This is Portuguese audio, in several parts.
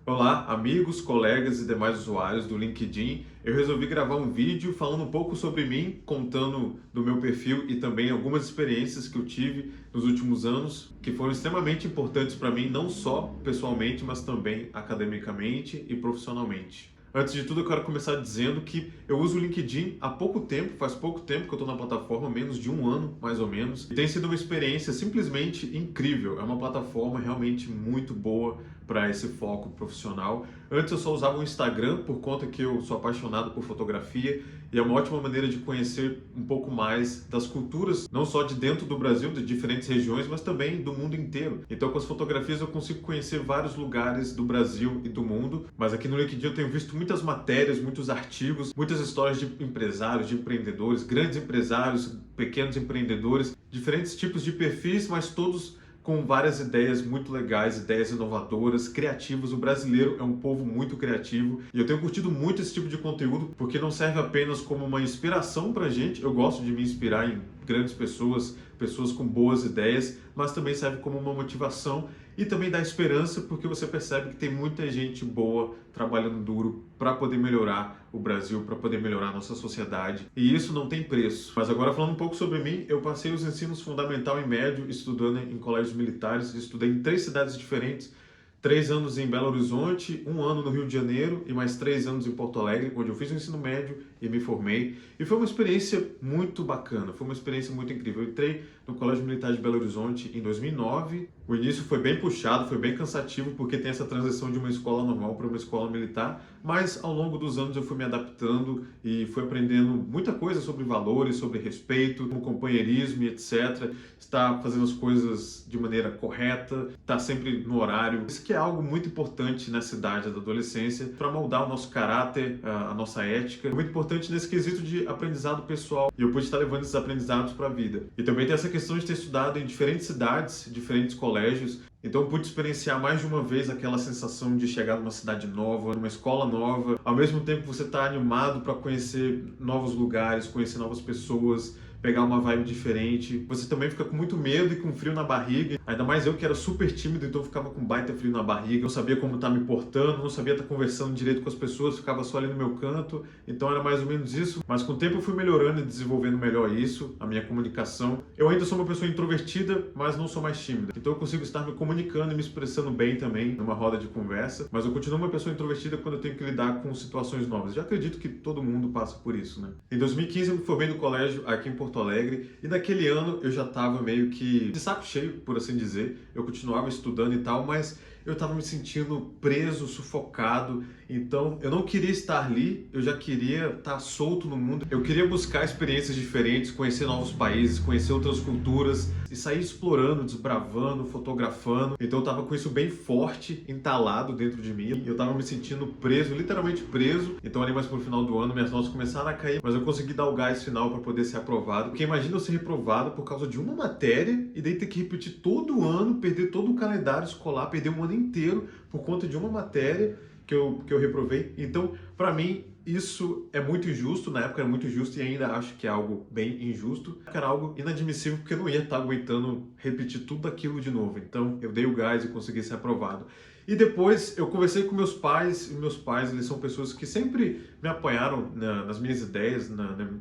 Olá, amigos, colegas e demais usuários do LinkedIn. Eu resolvi gravar um vídeo falando um pouco sobre mim, contando do meu perfil e também algumas experiências que eu tive nos últimos anos, que foram extremamente importantes para mim, não só pessoalmente, mas também academicamente e profissionalmente. Antes de tudo, eu quero começar dizendo que eu uso o LinkedIn há pouco tempo, faz pouco tempo que eu estou na plataforma, menos de um ano, mais ou menos, e tem sido uma experiência simplesmente incrível. É uma plataforma realmente muito boa para esse foco profissional. Antes eu só usava o Instagram por conta que eu sou apaixonado por fotografia e é uma ótima maneira de conhecer um pouco mais das culturas, não só de dentro do Brasil, de diferentes regiões, mas também do mundo inteiro. Então com as fotografias eu consigo conhecer vários lugares do Brasil e do mundo, mas aqui no LinkedIn eu tenho visto muitas matérias, muitos artigos, muitas histórias de empresários, de empreendedores, grandes empresários, pequenos empreendedores, diferentes tipos de perfis, mas todos com várias ideias muito legais, ideias inovadoras, criativas. O brasileiro é um povo muito criativo e eu tenho curtido muito esse tipo de conteúdo porque não serve apenas como uma inspiração pra gente. Eu gosto de me inspirar em grandes pessoas, pessoas com boas ideias, mas também serve como uma motivação e também dá esperança porque você percebe que tem muita gente boa trabalhando duro para poder melhorar o Brasil, para poder melhorar a nossa sociedade. E isso não tem preço. Mas agora falando um pouco sobre mim, eu passei os ensinos fundamental e médio estudando em colégios militares, estudei em 3 cidades diferentes, 3 anos em Belo Horizonte, um ano no Rio de Janeiro e mais 3 anos em Porto Alegre, onde eu fiz o ensino médio e me formei. E foi uma experiência muito bacana, foi uma experiência muito incrível. Eu entrei no Colégio Militar de Belo Horizonte em 2009. O início foi bem puxado, foi bem cansativo, porque tem essa transição de uma escola normal para uma escola militar, mas ao longo dos anos eu fui me adaptando e fui aprendendo muita coisa sobre valores, sobre respeito, como companheirismo e etc. Estar fazendo as coisas de maneira correta, estar sempre no horário. Isso que é algo muito importante nessa idade da adolescência para moldar o nosso caráter, a nossa ética. É muito importante nesse quesito de aprendizado pessoal e eu pude estar levando esses aprendizados para a vida. E também tem essa questão de ter estudado em diferentes cidades, diferentes colégios, então eu pude experienciar mais de uma vez aquela sensação de chegar numa cidade nova, numa escola nova, ao mesmo tempo você está animado para conhecer novos lugares, conhecer novas pessoas, pegar uma vibe diferente. Você também fica com muito medo e com frio na barriga. Ainda mais eu que era super tímido, então eu ficava com baita frio na barriga. Não sabia como estar me portando, não sabia estar conversando direito com as pessoas, ficava só ali no meu canto. Então era mais ou menos isso. Mas com o tempo eu fui melhorando e desenvolvendo melhor isso, a minha comunicação. Eu ainda sou uma pessoa introvertida, mas não sou mais tímida. Então eu consigo estar me comunicando e me expressando bem também numa roda de conversa. Mas eu continuo uma pessoa introvertida quando eu tenho que lidar com situações novas. Já acredito que todo mundo passa por isso, né? Em 2015 eu me formei no colégio aqui em Porto Alegre e naquele ano eu já estava meio que de saco cheio, por assim dizer. Eu continuava estudando e tal, mas eu estava me sentindo preso, sufocado, então eu não queria estar ali, eu já queria estar solto no mundo. Eu queria buscar experiências diferentes, conhecer novos países, conhecer outras culturas e sair explorando, desbravando, fotografando. Então eu estava com isso bem forte, entalado dentro de mim. Eu estava me sentindo preso, literalmente preso. Então ali mais pro final do ano minhas notas começaram a cair, mas eu consegui dar o gás final para poder ser aprovado. Porque imagina eu ser reprovado por causa de uma matéria e daí ter que repetir todo o ano, perder todo o calendário escolar, perder um ano inteiro por conta de uma matéria que eu reprovei. Então, para mim, isso é muito injusto. Na época era muito injusto e ainda acho que é algo bem injusto. Era algo inadmissível porque eu não ia estar aguentando repetir tudo aquilo de novo. Então, eu dei o gás e consegui ser aprovado. E depois eu conversei com meus pais, e meus pais eles são pessoas que sempre me apoiaram nas minhas ideias,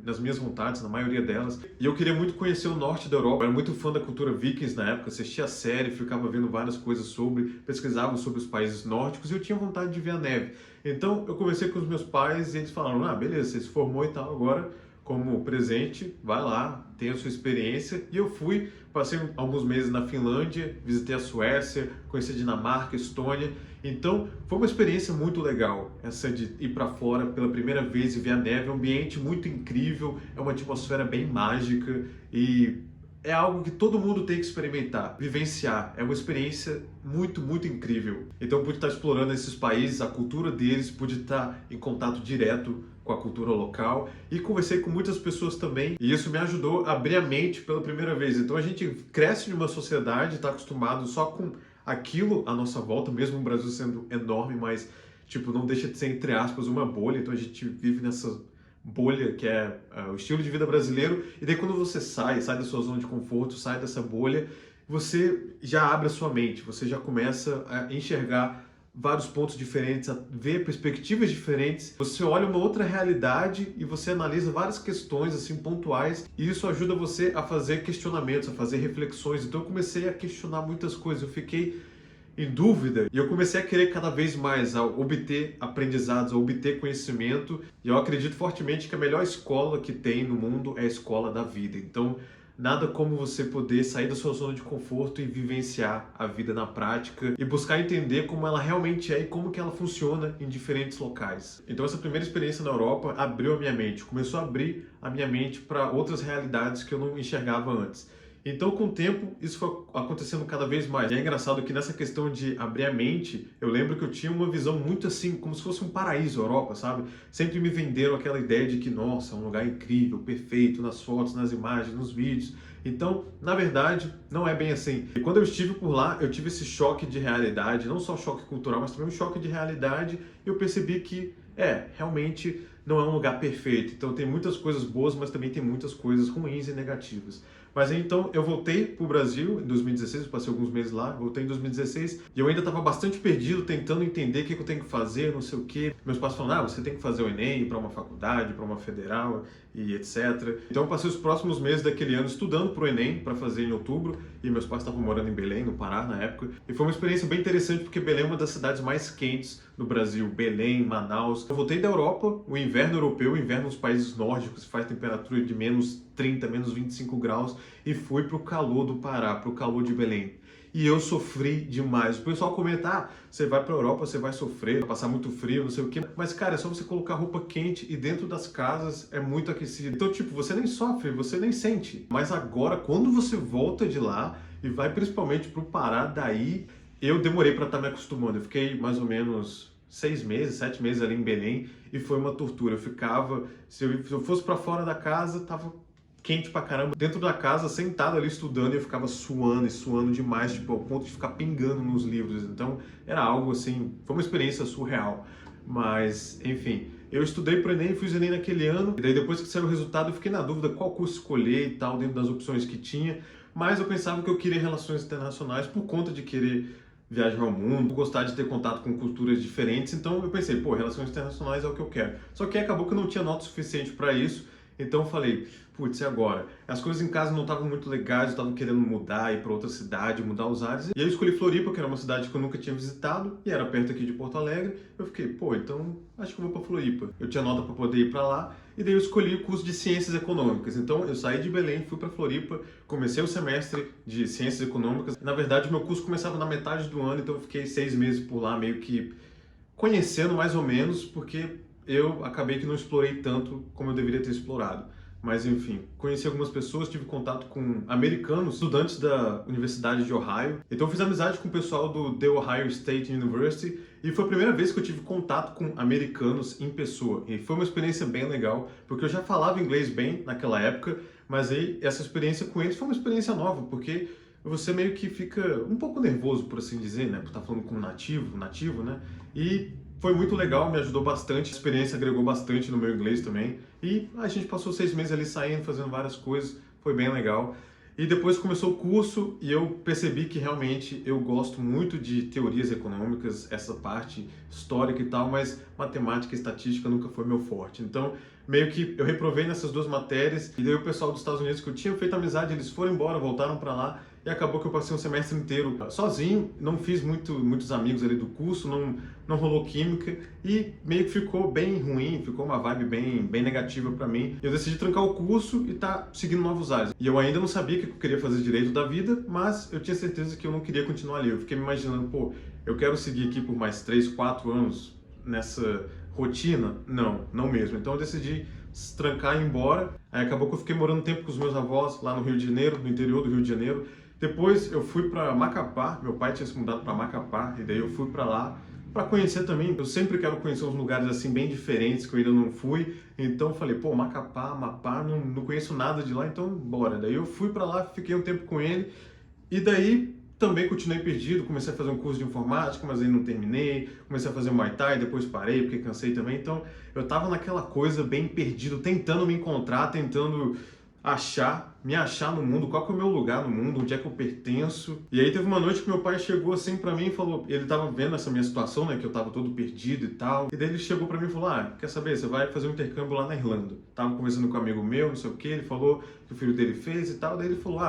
nas minhas vontades, na maioria delas. E eu queria muito conhecer o norte da Europa. Eu era muito fã da cultura vikings na época, assistia a série, ficava vendo várias coisas sobre, pesquisava sobre os países nórdicos e eu tinha vontade de ver a neve. Então eu conversei com os meus pais e eles falaram, ah, beleza, você se formou e tal, agora como presente, vai lá, tenha a sua experiência. E eu fui, passei alguns meses na Finlândia, visitei a Suécia, conheci a Dinamarca, Estônia. Então, foi uma experiência muito legal, essa de ir para fora pela primeira vez e ver a neve. É um ambiente muito incrível, é uma atmosfera bem mágica e é algo que todo mundo tem que experimentar, vivenciar. É uma experiência muito, muito incrível. Então, eu pude estar explorando esses países, a cultura deles, pude estar em contato direto com a cultura local e conversei com muitas pessoas também e isso me ajudou a abrir a mente pela primeira vez. Então a gente cresce em uma sociedade, está acostumado só com aquilo à nossa volta, mesmo o Brasil sendo enorme, mas tipo, não deixa de ser, entre aspas, uma bolha. Então a gente vive nessa bolha que é o estilo de vida brasileiro e daí quando você sai da sua zona de conforto, sai dessa bolha, você já abre a sua mente, você já começa a enxergar vários pontos diferentes, a ver perspectivas diferentes. Você olha uma outra realidade e você analisa várias questões assim pontuais, e isso ajuda você a fazer questionamentos, a fazer reflexões. Então eu comecei a questionar muitas coisas, eu fiquei em dúvida e eu comecei a querer cada vez mais a obter aprendizados, a obter conhecimento, e eu acredito fortemente que a melhor escola que tem no mundo é a escola da vida. Então, nada como você poder sair da sua zona de conforto e vivenciar a vida na prática e buscar entender como ela realmente é e como que ela funciona em diferentes locais. Então essa primeira experiência na Europa abriu a minha mente, começou a abrir a minha mente para outras realidades que eu não enxergava antes. Então, com o tempo, isso foi acontecendo cada vez mais. E é engraçado que nessa questão de abrir a mente, eu lembro que eu tinha uma visão muito assim, como se fosse um paraíso, a Europa, sabe? Sempre me venderam aquela ideia de que, nossa, é um lugar incrível, perfeito, nas fotos, nas imagens, nos vídeos. Então, na verdade, não é bem assim. E quando eu estive por lá, eu tive esse choque de realidade, não só choque cultural, mas também um choque de realidade, e eu percebi que, realmente não é um lugar perfeito. Então, tem muitas coisas boas, mas também tem muitas coisas ruins e negativas. Mas então eu voltei para o Brasil em 2016, eu passei alguns meses lá, voltei em 2016 e eu ainda estava bastante perdido, tentando entender o que eu tenho que fazer, não sei o quê. Meus pais falaram, você tem que fazer o Enem para uma faculdade, para uma federal e etc. Então eu passei os próximos meses daquele ano estudando para o Enem, para fazer em outubro, e meus pais estavam morando em Belém, no Pará, na época. E foi uma experiência bem interessante, porque Belém é uma das cidades mais quentes do Brasil, Belém, Manaus. Eu voltei da Europa, o inverno europeu, o inverno nos países nórdicos, faz temperatura de menos 30, menos 25 graus, e fui para o calor do Pará, para o calor de Belém. E eu sofri demais. O pessoal comenta, você vai para a Europa, você vai sofrer, vai passar muito frio, não sei o quê. Mas, cara, é só você colocar roupa quente e dentro das casas é muito aquecido. Então, tipo, você nem sofre, você nem sente. Mas agora, quando você volta de lá e vai principalmente para o Pará, daí eu demorei para estar me acostumando. Eu fiquei mais ou menos 6 meses, 7 meses ali em Belém e foi uma tortura. Eu ficava, se eu fosse para fora da casa, tava quente pra caramba. Dentro da casa, sentado ali estudando, eu ficava suando e suando demais, tipo, ao ponto de ficar pingando nos livros. Então, era algo assim, foi uma experiência surreal. Mas, enfim, eu estudei pro Enem, fiz o Enem naquele ano, e daí depois que saiu o resultado, eu fiquei na dúvida qual curso escolher e tal, dentro das opções que tinha. Mas eu pensava que eu queria relações internacionais por conta de querer viajar ao mundo, gostar de ter contato com culturas diferentes. Então eu pensei, pô, relações internacionais é o que eu quero. Só que acabou que eu não tinha nota suficiente para isso. Então eu falei, putz, e agora? As coisas em casa não estavam muito legais, eu estava querendo mudar, ir para outra cidade, mudar os ares. E aí eu escolhi Floripa, que era uma cidade que eu nunca tinha visitado, e era perto aqui de Porto Alegre. Eu fiquei, pô, então acho que eu vou para Floripa. Eu tinha nota para poder ir para lá, e daí eu escolhi o curso de Ciências Econômicas. Então eu saí de Belém, fui para Floripa, comecei o semestre de Ciências Econômicas. Na verdade, meu curso começava na metade do ano, então eu fiquei 6 meses por lá, meio que conhecendo mais ou menos, porque eu acabei que não explorei tanto como eu deveria ter explorado. Mas enfim, conheci algumas pessoas, tive contato com americanos, estudantes da Universidade de Ohio. Então eu fiz amizade com o pessoal do The Ohio State University e foi a primeira vez que eu tive contato com americanos em pessoa. E foi uma experiência bem legal, porque eu já falava inglês bem naquela época, mas aí essa experiência com eles foi uma experiência nova, porque você meio que fica um pouco nervoso, por assim dizer, né? Por estar falando com um nativo, né? E foi muito legal, me ajudou bastante, a experiência agregou bastante no meu inglês também. E a gente passou 6 meses ali saindo, fazendo várias coisas, foi bem legal. E depois começou o curso e eu percebi que realmente eu gosto muito de teorias econômicas, essa parte histórica e tal, mas matemática e estatística nunca foi meu forte. Então, meio que eu reprovei nessas duas matérias e daí o pessoal dos Estados Unidos que eu tinha feito amizade, eles foram embora, voltaram para lá e acabou que eu passei um semestre inteiro sozinho, não fiz muitos amigos ali do curso, não rolou química e meio que ficou bem ruim, ficou uma vibe bem negativa para mim. Eu decidi trancar o curso e tá seguindo novos ares. E eu ainda não sabia o que eu queria fazer direito da vida, mas eu tinha certeza que eu não queria continuar ali. Eu fiquei me imaginando, pô, eu quero seguir aqui por mais 3, 4 anos nessa rotina? Não mesmo. Então eu decidi se trancar e ir embora. Aí acabou que eu fiquei morando um tempo com os meus avós lá no Rio de Janeiro, no interior do Rio de Janeiro. Depois eu fui para Macapá, meu pai tinha se mudado para Macapá, e daí eu fui para lá para conhecer também. Eu sempre quero conhecer uns lugares assim bem diferentes que eu ainda não fui, então eu falei, pô, Macapá, Amapá, não conheço nada de lá, então bora. Daí eu fui para lá, fiquei um tempo com ele, e daí também continuei perdido, comecei a fazer um curso de informática, mas aí não terminei, comecei a fazer Muay Thai, depois parei porque cansei também, então eu tava naquela coisa bem perdido, tentando me encontrar, tentando me achar no mundo, qual que é o meu lugar no mundo, onde é que eu pertenço. E aí teve uma noite que meu pai chegou assim pra mim e falou, ele tava vendo essa minha situação, né, que eu tava todo perdido e tal. E daí ele chegou pra mim e falou, quer saber, você vai fazer um intercâmbio lá na Irlanda. Tava conversando com um amigo meu, não sei o que, ele falou que o filho dele fez e tal, daí ele falou,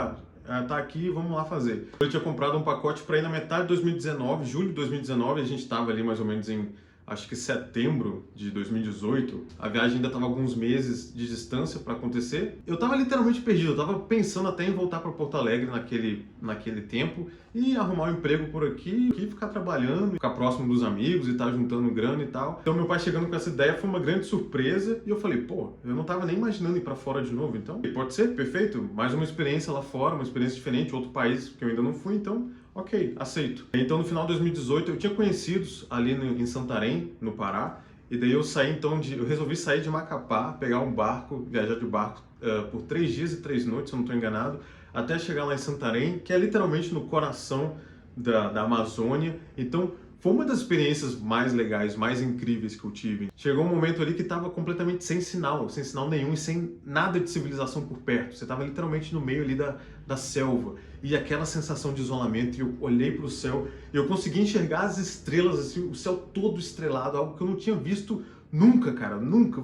tá aqui, vamos lá fazer. Eu tinha comprado um pacote para ir na metade de 2019, julho de 2019, a gente estava ali mais ou menos em, acho que setembro de 2018. A viagem ainda estava alguns meses de distância para acontecer. Eu estava literalmente perdido, eu estava pensando até em voltar para Porto Alegre naquele tempo e arrumar um emprego por aqui, ficar trabalhando, ficar próximo dos amigos e estar juntando grana e tal. Então meu pai chegando com essa ideia foi uma grande surpresa e eu falei, pô, eu não estava nem imaginando ir para fora de novo, então pode ser, perfeito, mais uma experiência lá fora, uma experiência diferente, outro país que eu ainda não fui, então ok, aceito. Então no final de 2018 eu tinha conhecidos ali em Santarém, no Pará, e daí eu resolvi sair de Macapá, pegar um barco, viajar de barco por 3 dias e 3 noites, se eu não estou enganado, até chegar lá em Santarém, que é literalmente no coração da Amazônia. Então foi uma das experiências mais legais, mais incríveis que eu tive. Chegou um momento ali que estava completamente sem sinal nenhum e sem nada de civilização por perto. Você estava literalmente no meio ali da selva. E aquela sensação de isolamento, e eu olhei para o céu e eu consegui enxergar as estrelas, assim, o céu todo estrelado, algo que eu não tinha visto nunca, cara, nunca.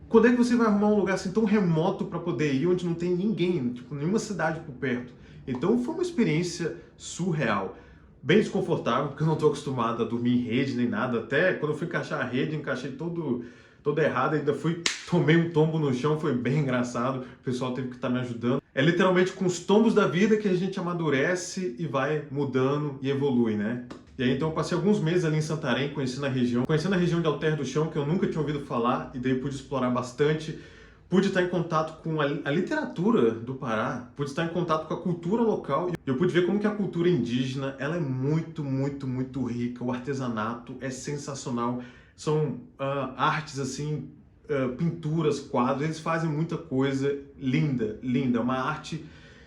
Quando é que você vai arrumar um lugar assim tão remoto para poder ir, onde não tem ninguém, tipo, nenhuma cidade por perto? Então foi uma experiência surreal. Bem desconfortável, porque eu não estou acostumado a dormir em rede nem nada. Até quando eu fui encaixar a rede, encaixei todo errado, ainda tomei um tombo no chão, foi bem engraçado. O pessoal teve que estar me ajudando. É literalmente com os tombos da vida que a gente amadurece e vai mudando e evolui, né? E aí então eu passei alguns meses ali em Santarém, conhecendo a região de Alter do Chão, que eu nunca tinha ouvido falar, e daí pude explorar bastante. Pude estar em contato com a literatura do Pará, pude estar em contato com a cultura local e eu pude ver como que a cultura indígena ela é muito, muito, muito rica. O artesanato é sensacional. São artes assim, pinturas, quadros, eles fazem muita coisa linda, linda, uma arte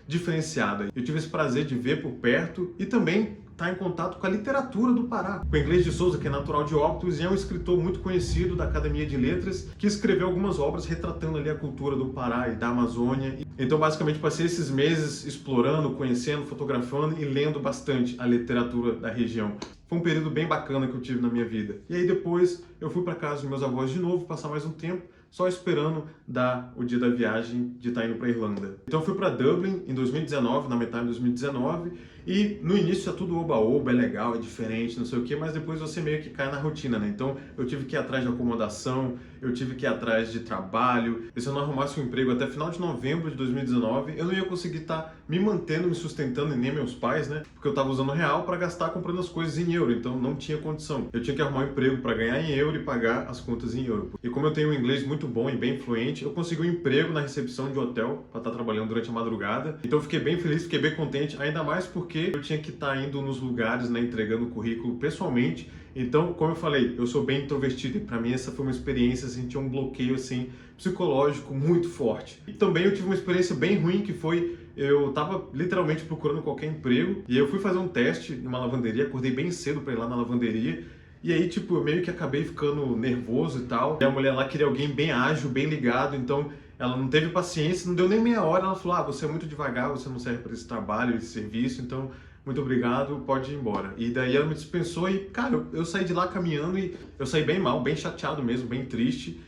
diferenciada. Eu tive esse prazer de ver por perto e também estar em contato com a literatura do Pará. O Inglês de Souza, que é natural de Óbidos e é um escritor muito conhecido da Academia de Letras, que escreveu algumas obras retratando ali a cultura do Pará e da Amazônia. Então, basicamente, passei esses meses explorando, conhecendo, fotografando e lendo bastante a literatura da região. Foi um período bem bacana que eu tive na minha vida. E aí depois eu fui para casa dos meus avós de novo, passar mais um tempo, só esperando dar o dia da viagem de estar indo para Irlanda. Então eu fui para Dublin em 2019, na metade de 2019, e no início é tudo oba-oba, é legal, é diferente, não sei o que, mas depois você meio que cai na rotina, né? Então eu tive que ir atrás de acomodação, eu tive que ir atrás de trabalho, e se eu não arrumasse um emprego até final de novembro de 2019, eu não ia conseguir estar me mantendo, me sustentando, e nem meus pais, né? Porque eu estava usando real para gastar comprando as coisas em euro, então não tinha condição. Eu tinha que arrumar um emprego para ganhar em euro e pagar as contas em euro. E como eu tenho um inglês muito bom e bem fluente, eu consegui um emprego na recepção de hotel para estar trabalhando durante a madrugada. Então eu fiquei bem feliz, fiquei bem contente, ainda mais porque eu tinha que estar indo nos lugares, né, entregando o currículo pessoalmente. Então, como eu falei, eu sou bem introvertido e para mim essa foi uma experiência, assim, tinha um bloqueio assim psicológico muito forte. E também eu tive uma experiência bem ruim que foi eu tava literalmente procurando qualquer emprego e eu fui fazer um teste numa lavanderia, acordei bem cedo para ir lá na lavanderia. E aí, tipo, eu meio que acabei ficando nervoso e tal. E a mulher lá queria alguém bem ágil, bem ligado, então ela não teve paciência, não deu nem meia hora, ela falou, você é muito devagar, você não serve para esse trabalho, esse serviço, então muito obrigado, pode ir embora. E daí ela me dispensou e, cara, eu saí de lá caminhando e eu saí bem mal, bem chateado mesmo, bem triste.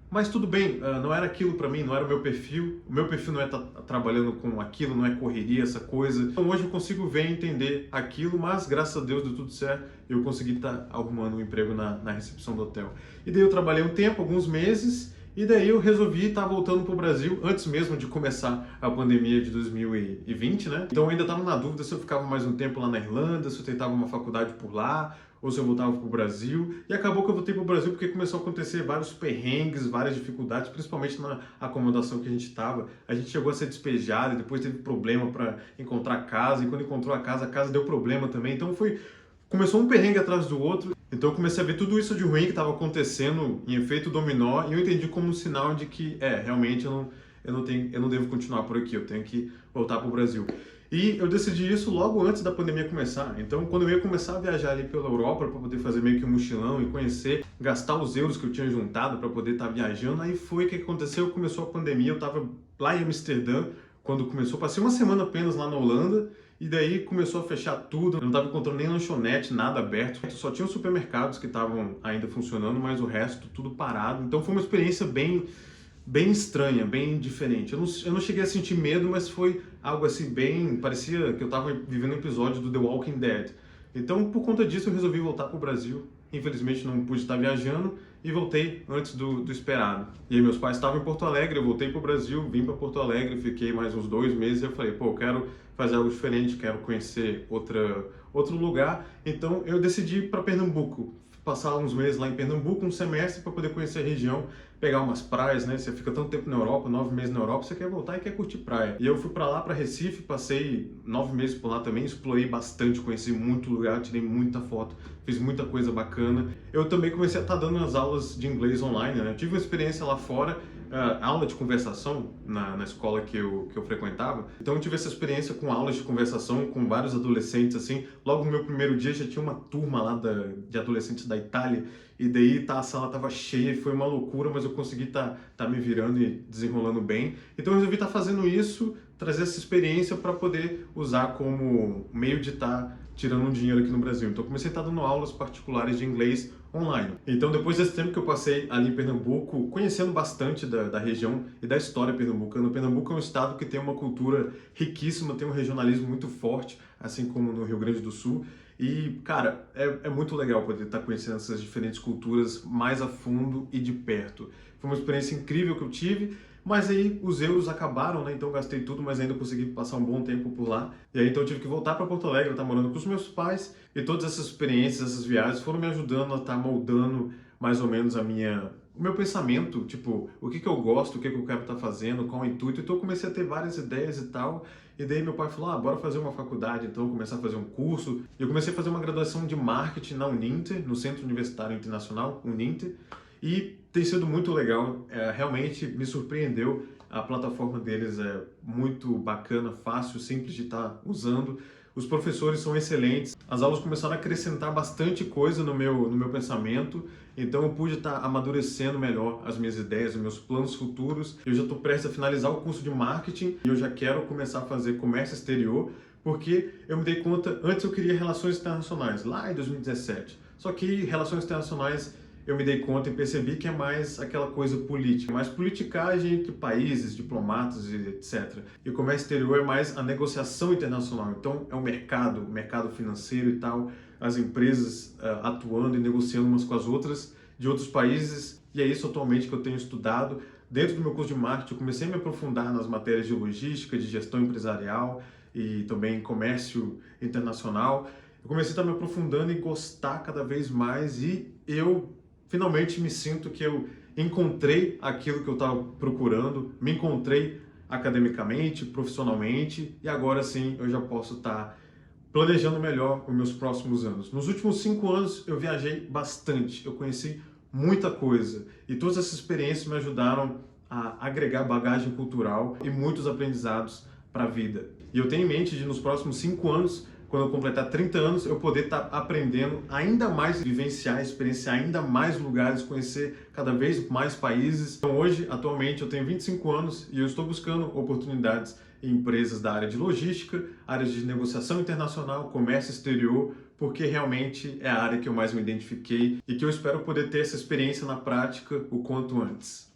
Mas tudo bem, não era aquilo pra mim, não era o meu perfil não é estar trabalhando com aquilo, não é correria, essa coisa. Então hoje eu consigo ver e entender aquilo, mas graças a Deus deu tudo certo, eu consegui estar arrumando um emprego na recepção do hotel. E daí eu trabalhei um tempo, alguns meses, e daí eu resolvi estar voltando para o Brasil antes mesmo de começar a pandemia de 2020, né? Então eu ainda estava na dúvida se eu ficava mais um tempo lá na Irlanda, se eu tentava uma faculdade por lá, ou se eu voltava para o Brasil. E acabou que eu voltei para o Brasil porque começou a acontecer vários perrengues, várias dificuldades, principalmente na acomodação que a gente estava. A gente chegou a ser despejado e depois teve problema para encontrar casa, e quando encontrou a casa deu problema também. Então começou um perrengue atrás do outro. Então eu comecei a ver tudo isso de ruim que estava acontecendo em efeito dominó e eu entendi como um sinal de que, realmente eu não devo continuar por aqui, eu tenho que voltar para o Brasil. E eu decidi isso logo antes da pandemia começar. Então, quando eu ia começar a viajar ali pela Europa para poder fazer meio que um mochilão e conhecer, gastar os euros que eu tinha juntado para poder estar viajando, aí foi o que aconteceu, começou a pandemia, eu estava lá em Amsterdã, quando começou. Passei uma semana apenas lá na Holanda, e daí começou a fechar tudo. Eu não estava encontrando nem lanchonete, nada aberto. Só tinha os supermercados que estavam ainda funcionando, mas o resto tudo parado. Então foi uma experiência bem estranha, bem diferente. Eu não cheguei a sentir medo, mas foi algo assim bem... Parecia que eu estava vivendo um episódio do The Walking Dead. Então, por conta disso, eu resolvi voltar para o Brasil. Infelizmente, não pude estar viajando e voltei antes do esperado. E aí, meus pais estavam em Porto Alegre, eu voltei para o Brasil, vim para Porto Alegre, fiquei mais uns 2 meses e eu falei, pô, eu quero fazer algo diferente, quero conhecer outro lugar. Então, eu decidi ir para Pernambuco, passar uns meses lá em Pernambuco, um semestre, para poder conhecer a região, pegar umas praias, né? Você fica tanto tempo na Europa, 9 meses na Europa, você quer voltar e quer curtir praia. E eu fui para lá, para Recife, passei 9 meses por lá também, explorei bastante, conheci muito lugar, tirei muita foto, fiz muita coisa bacana. Eu também comecei a estar dando as aulas de inglês online, né? Eu tive uma experiência lá fora, aula de conversação na escola que eu frequentava. Então eu tive essa experiência com aulas de conversação com vários adolescentes, assim. Logo no meu primeiro dia já tinha uma turma lá de adolescentes da Itália, e daí a sala estava cheia, foi uma loucura, mas eu consegui tá me virando e desenrolando bem. Então eu resolvi estar fazendo isso, trazer essa experiência para poder usar como meio de estar tirando um dinheiro aqui no Brasil. Então eu comecei a estar dando aulas particulares de inglês online. Então depois desse tempo que eu passei ali em Pernambuco, conhecendo bastante da região e da história pernambucana. Pernambuco é um estado que tem uma cultura riquíssima, tem um regionalismo muito forte, assim como no Rio Grande do Sul. E, cara, é muito legal poder estar conhecendo essas diferentes culturas mais a fundo e de perto. Foi uma experiência incrível que eu tive, mas aí os euros acabaram, né? Então eu gastei tudo, mas ainda consegui passar um bom tempo por lá. E aí então eu tive que voltar para Porto Alegre, eu estar morando com os meus pais, e todas essas experiências, essas viagens foram me ajudando a estar moldando mais ou menos o meu pensamento, tipo, o que eu gosto, o que eu quero estar fazendo, qual o intuito. Então eu comecei a ter várias ideias e tal. E daí meu pai falou, bora fazer uma faculdade, então começar a fazer um curso. E eu comecei a fazer uma graduação de marketing na Uninter, no Centro Universitário Internacional, Uninter. E tem sido muito legal, realmente me surpreendeu. A plataforma deles é muito bacana, fácil, simples de estar usando. Os professores são excelentes. As aulas começaram a acrescentar bastante coisa no meu pensamento. Então eu pude estar amadurecendo melhor as minhas ideias, os meus planos futuros. Eu já estou prestes a finalizar o curso de marketing e eu já quero começar a fazer comércio exterior, porque eu me dei conta, antes eu queria relações internacionais, lá em 2017. Só que relações internacionais eu me dei conta e percebi que é mais aquela coisa política, mais politicagem entre países, diplomatas e etc. E o comércio exterior é mais a negociação internacional, então é o mercado financeiro e tal, as empresas atuando e negociando umas com as outras de outros países, e é isso atualmente que eu tenho estudado. Dentro do meu curso de marketing, eu comecei a me aprofundar nas matérias de logística, de gestão empresarial e também comércio internacional. Eu comecei a estar me aprofundando e gostar cada vez mais, e eu finalmente me sinto que eu encontrei aquilo que eu estava procurando, me encontrei academicamente, profissionalmente, e agora sim eu já posso estar planejando melhor os meus próximos anos. Nos últimos 5 anos eu viajei bastante, eu conheci muita coisa, e todas essas experiências me ajudaram a agregar bagagem cultural e muitos aprendizados para a vida. E eu tenho em mente de nos próximos 5 anos, quando eu completar 30 anos, eu poder estar aprendendo ainda mais, vivenciar, experienciar ainda mais lugares, conhecer cada vez mais países. Então hoje, atualmente, eu tenho 25 anos e eu estou buscando oportunidades em empresas da área de logística, áreas de negociação internacional, comércio exterior, porque realmente é a área que eu mais me identifiquei e que eu espero poder ter essa experiência na prática o quanto antes.